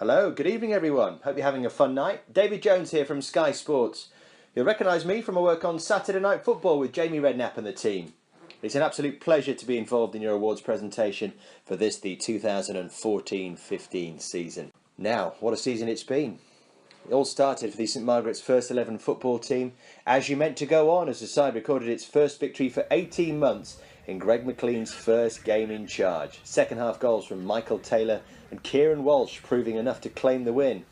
Hello, good evening everyone. Hope you're having a fun night. David Jones here from Sky Sports. You'll recognise me from my work on Saturday Night Football with Jamie Redknapp and the team. It's an absolute pleasure to be involved in your awards presentation for the 2014-15 season. Now, what a season it's been. It all started for the St Margaret's First 11 football team as you meant to go on as the side recorded its first victory for 18 months in Greg McLean's first game in charge. Second half goals from Michael Taylor and Kieran Walsh proving enough to claim the win.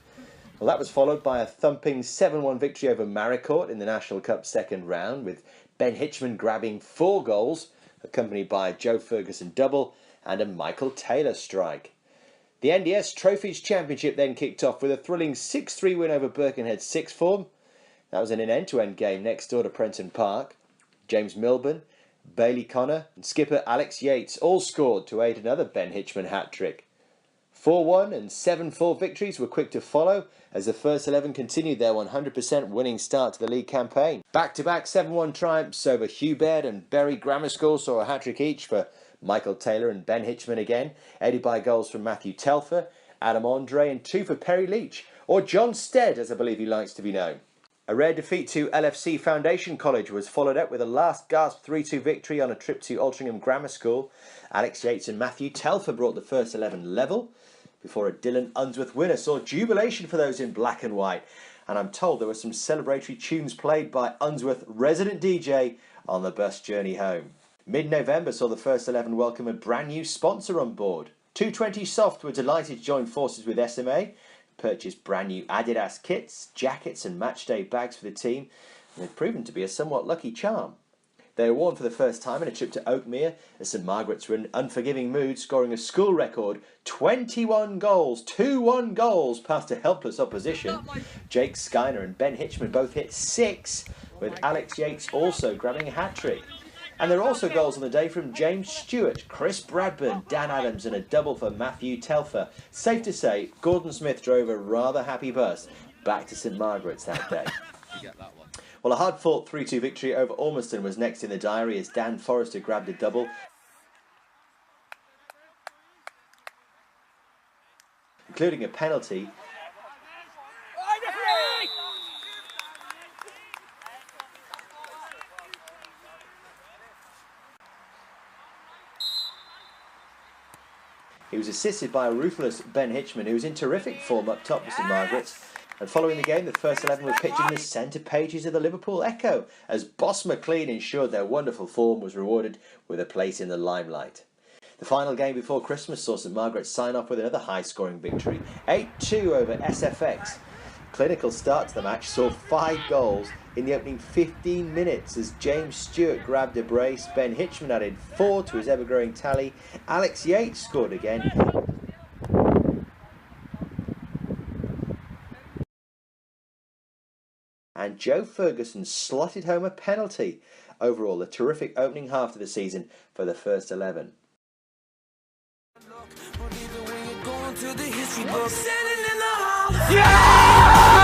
Well, that was followed by a thumping 7-1 victory over Maricourt in the National Cup second round, with Ben Hitchman grabbing 4 goals, accompanied by a Joe Ferguson double and a Michael Taylor strike. The NDS Trophies Championship then kicked off with a thrilling 6-3 win over Birkenhead sixth form. That was in an end-to-end game next door to Prenton Park. James Milburn, Bailey Connor and skipper Alex Yates all scored to aid another Ben Hitchman hat-trick. 4-1 and 7-4 victories were quick to follow as the First 11 continued their 100% winning start to the league campaign. Back-to-back 7-1 triumphs over Hubert and Bury Grammar School saw a hat-trick each for Michael Taylor and Ben Hitchman again, aided by goals from Matthew Telfer, Adam Andre and 2 for Perry Leach, or John Stead as I believe he likes to be known. A rare defeat to LFC Foundation College was followed up with a last gasp 3-2 victory on a trip to Altrincham Grammar School. Alex Yates and Matthew Telfer brought the First 11 level before a Dylan Unsworth winner saw jubilation for those in black and white, and I'm told there were some celebratory tunes played by Unsworth resident DJ on the bus journey home. Mid-November saw the First 11 welcome a brand new sponsor on board. 220 Soft were delighted to join forces with SMA, purchased brand new Adidas kits, jackets and matchday bags for the team, and they've proven to be a somewhat lucky charm. They were worn for the first time in a trip to Oakmere as St Margaret's were in unforgiving mood, scoring a school record 21 goals, 2-1 goals past a helpless opposition. Jake Skyner and Ben Hitchman both hit 6, with Alex Yates also grabbing a hat-trick. And there are also goals on the day from James Stewart, Chris Bradburn, Dan Adams and a double for Matthew Telfer. Safe to say, Gordon Smith drove a rather happy bus back to St Margaret's that day. Well, a hard-fought 3-2 victory over Ormiston was next in the diary as Dan Forrester grabbed a double, including a penalty. He was assisted by a ruthless Ben Hitchman, who was in terrific form up top for St Margaret's. And following the game, the First 11 were pitched in the centre pages of the Liverpool Echo, as Boss McLean ensured their wonderful form was rewarded with a place in the limelight. The final game before Christmas saw St Margaret's sign off with another high-scoring victory, 8-2 over SFX. Clinical start to the match saw 5 goals in the opening 15 minutes as James Stewart grabbed a brace, Ben Hitchman added 4 to his ever-growing tally, Alex Yates scored again, and Joe Ferguson slotted home a penalty. Overall, a terrific opening half to the season for the First 11. Yeah!